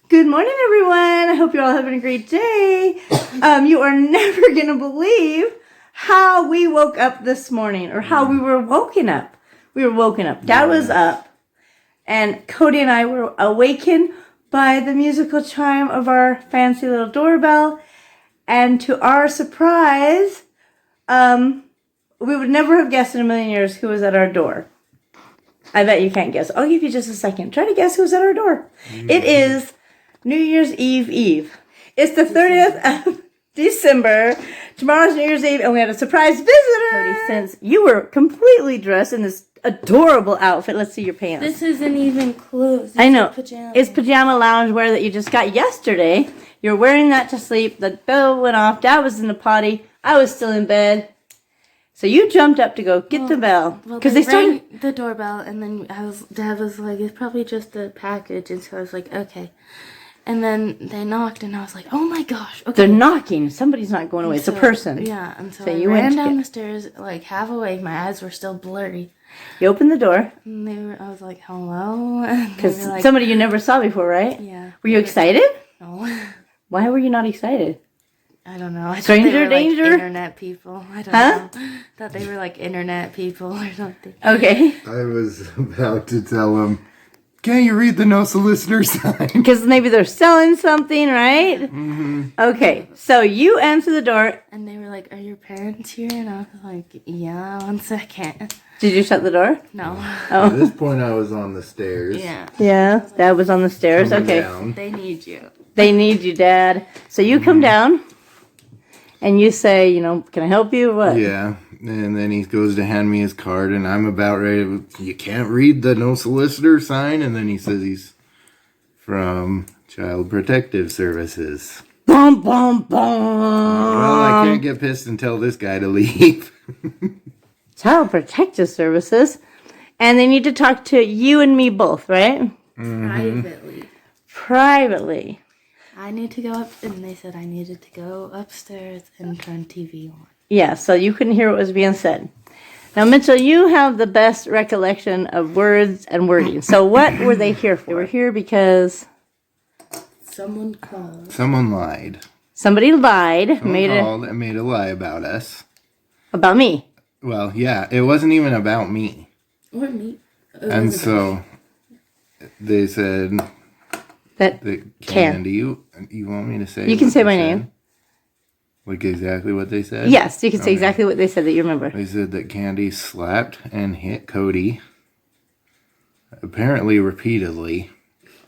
Good morning, everyone. I hope you're all having a great day. You are never going to believe how we woke up this morning, or how we were woken up. We were woken up. Dad was up, and Cody and I were awakened by the musical chime of our fancy little doorbell. And to our surprise, we would never have guessed in a million years who was at our door. I bet you can't guess. I'll give you just a second. Try to guess who's at our door. It is New Year's Eve. It's the 30th of December. Tomorrow's New Year's Eve, and we had a surprise visitor. Cody, since you were completely dressed in this adorable outfit. Let's see your pants. This isn't even clothes. I know. It's pajama loungewear that you just got yesterday. You're wearing that to sleep. The bell went off. Dad was in the potty. I was still in bed. So you jumped up to go get the bell. Because they started the doorbell, and then Dad was like, it's probably just a package. And so I was like, okay. And then they knocked, and I was like, oh my gosh. Okay. They're knocking. Somebody's not going away. It's a person. Yeah. And so I ran down the stairs, like half awake. My eyes were still blurry. You opened the door. And I was like, hello? Because like, somebody you never saw before, right? Yeah. Were you excited? No. Why were you not excited? I don't know. Stranger danger? Like internet people. I don't know. Thought they were like internet people or something. Okay. I was about to tell him, can't you read the no solicitor sign? Because maybe they're selling something, right? Mm-hmm. Okay. So you answer the door. And they were like, are your parents here? And I was like, yeah, 1 second. Did you shut the door? No. Oh. At this point, I was on the stairs. Yeah. Yeah. Dad was on the stairs. Okay. Down. They need you. They need you, Dad. So you come down. And you say, can I help you? What? Yeah. And then he goes to hand me his card, and I'm about ready to, you can't read the no solicitor sign. And then he says he's from Child Protective Services. Bum, bum, bum. Well, I can't get pissed and tell this guy to leave. Child Protective Services. And they need to talk to you and me both, right? Mm-hmm. Privately. I need to go up, and they said I needed to go upstairs and turn TV on. Yeah, so you couldn't hear what was being said. Now, Mitchell, you have the best recollection of words and wording. So what were they here for? They were here because someone called. Someone lied. Somebody lied. Someone called and made a lie about us. About me. Well, yeah, it wasn't even about me. Or me. And so they said that Candy, you want me to say? You can say my name. Like exactly what they said? Yes, you can say exactly what they said that you remember. They said that Candy slapped and hit Cody, apparently repeatedly,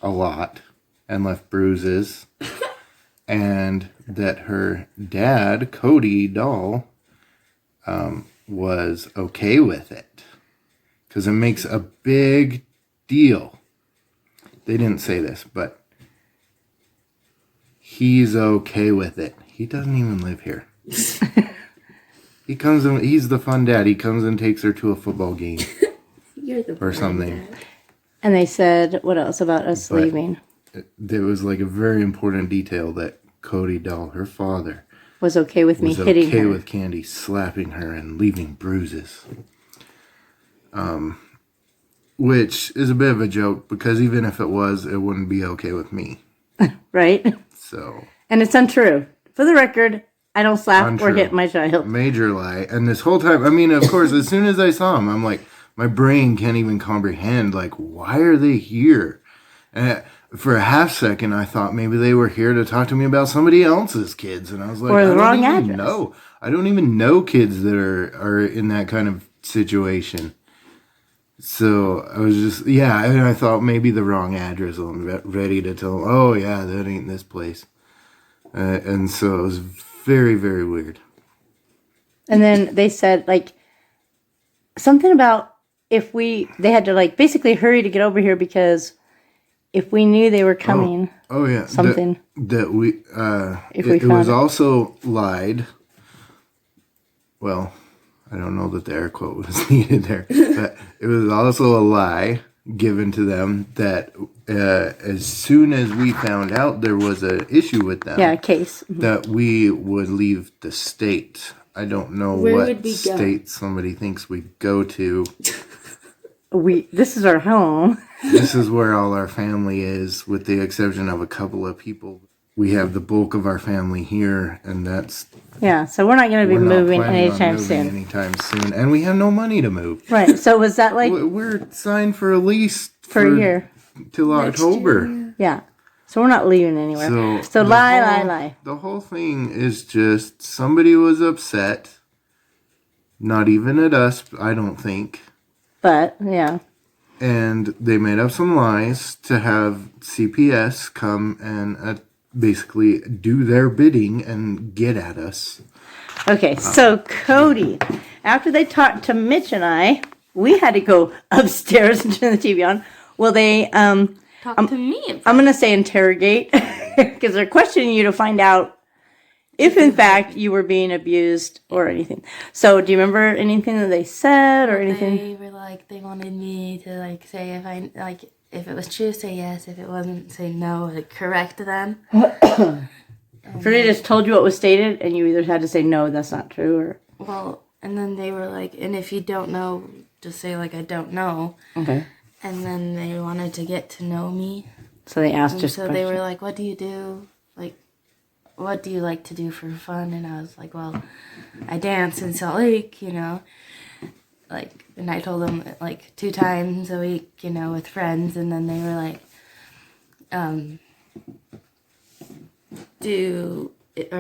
a lot, and left bruises. And that her dad, Cody Doll, was okay with it. Because it makes a big deal. They didn't say this, but he's okay with it. He doesn't even live here. He comes in, he's the fun dad. He comes and takes her to a football game. You're the or something. Dad. And they said, what else about us leaving? There was like a very important detail that Cody Doll, her father, was okay with me hitting her. Okay with Candy slapping her and leaving bruises. Which is a bit of a joke, because even if it was, it wouldn't be okay with me. Right? So. And it's untrue. For the record, I don't slap or hit my child. Major lie. And this whole time, I mean, of course, as soon as I saw him, I'm like, my brain can't even comprehend, like, why are they here? And for a half second, I thought maybe they were here to talk to me about somebody else's kids. And I was like, or the wrong address. No, I don't even know kids that are in that kind of situation. So I was just, and I thought maybe the wrong address. I'm ready to tell them, oh yeah, that ain't this place. And so it was very, very weird. And then they said, like, something about they had to, like, basically hurry to get over here because if we knew they were coming. Oh yeah. Something. It was also lied. Well, I don't know that the air quote was needed there. But it was also a lie given to them that as soon as we found out there was an issue with them. Yeah, a case. Mm-hmm. That we would leave the state. I don't know what state somebody thinks we go to. This is our home. this is where all our family is, with the exception of a couple of people. We have the bulk of our family here, and that's... Yeah, so we're not going to be we're not moving planning on anytime moving soon. anytime soon. And we have no money to move. Right, so was that like... We're signed for a lease for a year. Till October. Yeah. So we're not leaving anywhere. So the lie. The whole thing is just somebody was upset. Not even at us, I don't think. But, yeah. And they made up some lies to have CPS come and basically do their bidding and get at us. Okay, so Cody, after they talked to Mitch and I, we had to go upstairs and turn the TV on. Well, they... Talk to me. I'm going to say interrogate, because they're questioning you to find out if, in fact, you were being abused or anything. So, do you remember anything that they said or anything? They were like, they wanted me to, like, say if it was true, say yes. If it wasn't, say no. Like, correct them. So they just told you what was stated, and you either had to say, no, that's not true, or... Well, and then they were like, and if you don't know, just say, like, I don't know. Okay. And then they wanted to get to know me. So they asked And just so they were like, what do you do? Like, what do you like to do for fun? And I was like, well, I dance in Salt Lake, you know. Like, and I told them, like, 2 times a week, you know, with friends. And then they were like, are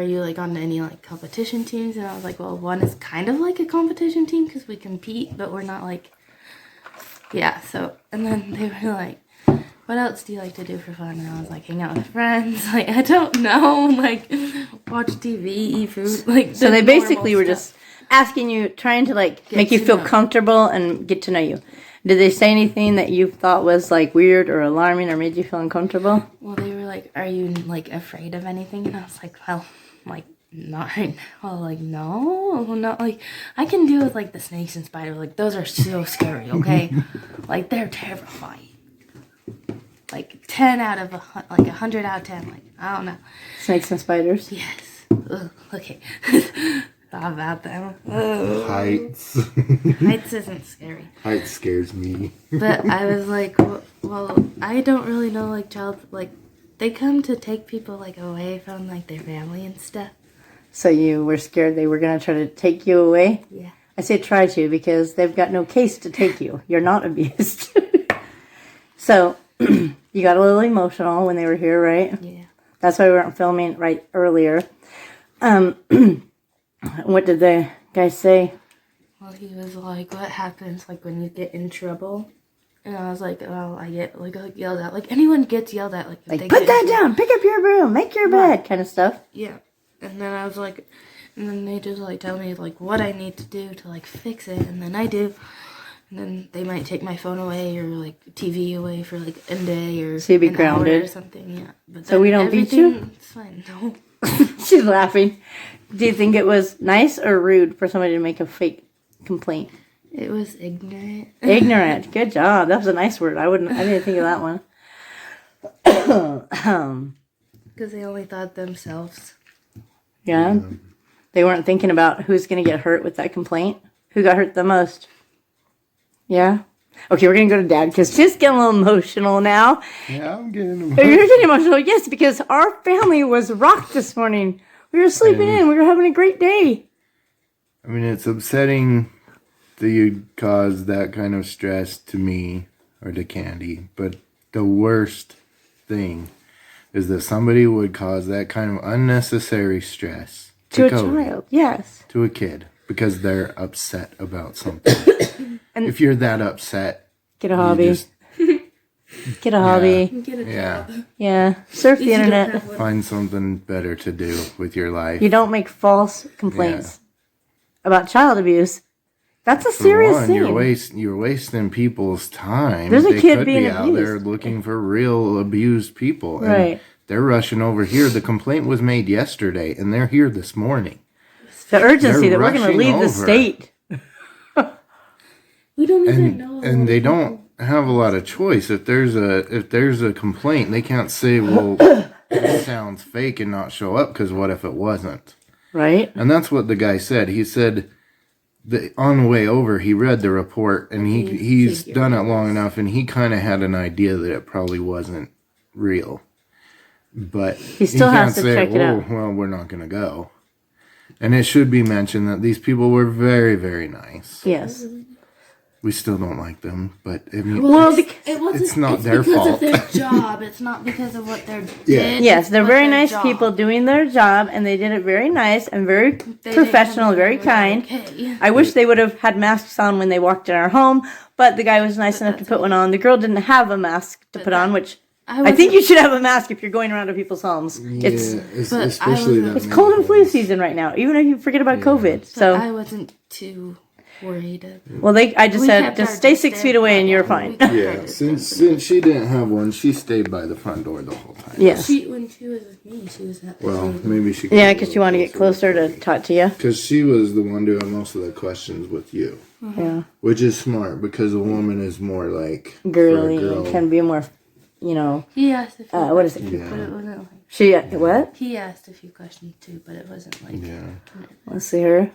you, like, on any, like, competition teams? And I was like, well, one is kind of like a competition team because we compete, but we're not, like... Yeah, so, and then they were like, what else do you like to do for fun? And I was like, hang out with friends. Like, I don't know. Like, watch TV, eat food. Like, so they basically were just asking you, trying to, like, make you feel comfortable and get to know you. Did they say anything that you thought was, like, weird or alarming or made you feel uncomfortable? Well, they were like, are you, like, afraid of anything? And I was like, well, like, not right now. Like, no, not like I can deal with like the snakes and spiders. Like, those are so scary. Okay, like they're terrifying. Like 10 out of 100 out of 10. Like, I don't know. Snakes and spiders. Yes. Ugh, okay. Thought about them. Ugh. Heights. Heights isn't scary. Heights scares me. But I was like, well, I don't really know. Like they come to take people like away from like their family and stuff. So you were scared they were going to try to take you away? Yeah. I say try to because they've got no case to take you. You're not abused. So you got a little emotional when they were here, right? Yeah. That's why we weren't filming right earlier. What did the guy say? Well, he was like, what happens like when you get in trouble? And I was like, well, I get like yelled at. Like anyone gets yelled at. Like, if they put that down, pick up your broom, make your bed, kind of stuff. Yeah. And then I was like, and then they just like tell me like what I need to do to like fix it, and then I do. And then they might take my phone away or like TV away for like a day or so you'd be an grounded hour or something. Yeah. But so we don't beat you? It's fine. No. She's laughing. Do you think it was nice or rude for somebody to make a fake complaint? It was ignorant. Ignorant. Good job. That was a nice word. I didn't think of that one. Because they only thought themselves. Yeah. They weren't thinking about who's going to get hurt with that complaint. Who got hurt the most? Yeah. Okay, we're going to go to Dad because she's getting a little emotional now. Yeah, I'm getting emotional. You're getting emotional, yes, because our family was rocked this morning. We were sleeping in. We were having a great day. I mean, it's upsetting that you cause that kind of stress to me or to Candy. But the worst thing is that somebody would cause that kind of unnecessary stress To a Cody, child, yes. to a kid, because they're upset about something. And if you're that upset, get a hobby. Get a hobby. Get a yeah, job. Yeah. Surf the internet. find something better to do with your life. You don't make false complaints about child abuse. That's a serious thing. You're wasting people's time. There's a They kid could being be out there abused. looking for real abused people. And Right. they're rushing over here. The complaint was made yesterday, and they're here this morning. The urgency that They're we're going to rushing leave the over. state. We don't even know. And they don't have a lot of choice. If there's a complaint, they can't say, well, it sounds fake and not show up, because what if it wasn't? Right? And that's what the guy said. He said, on the way over, he read the report, and he's done it long enough, and he kind of had an idea that it probably wasn't real. But he still has to check it out. Well, we're not going to go. And it should be mentioned that these people were very, very nice. Yes. We still don't like them, but I mean, it's not their because fault. of their job. It's not because of what they're did. Yes, they're very nice people doing their job, and they did it very nice and very professional, very kind. Okay. I wish they would have had masks on when they walked in our home, but the guy was nice enough to put one on. The girl didn't have a mask to put on, which I think you should have a mask if you're going around to people's homes. Yeah, especially it's cold and flu season right now, even if you forget about COVID. So I wasn't too worried. Well, I just said just stay 6 feet away and you're fine. Yeah, since she didn't have one, she stayed by the front door the whole time. Yes. When she was with me, she was at maybe she. Yeah, because you want to get closer to talk to you. Because she was the one doing most of the questions with you. Yeah. Which is smart because a woman is more like girly and can be more, He asked if what is it? but it wasn't like. She what? He asked a few questions too, but it wasn't like. Yeah. Let's see her.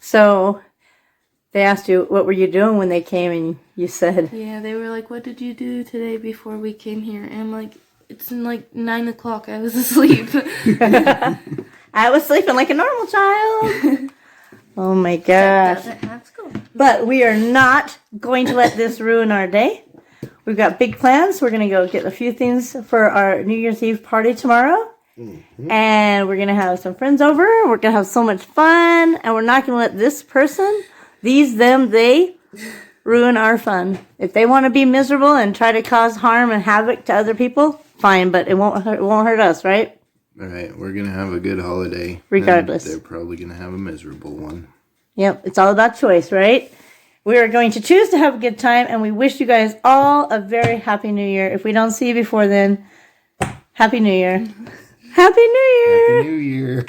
So, they asked you, what were you doing when they came, and you said... Yeah, they were like, what did you do today before we came here? And I'm like, it's 9 o'clock, I was asleep. I was sleeping like a normal child. Oh my gosh. Doesn't have school. But we are not going to let this ruin our day. We've got big plans. We're going to go get a few things for our New Year's Eve party tomorrow. Mm-hmm. And we're going to have some friends over. We're going to have so much fun. And we're not going to let this person, they ruin our fun. If they want to be miserable and try to cause harm and havoc to other people, fine. But it won't hurt us, right? All right. We're going to have a good holiday. Regardless. They're probably going to have a miserable one. Yep. It's all about choice, right? We are going to choose to have a good time. And we wish you guys all a very happy New Year. If we don't see you before then, Happy New Year. Happy New Year! Happy New Year!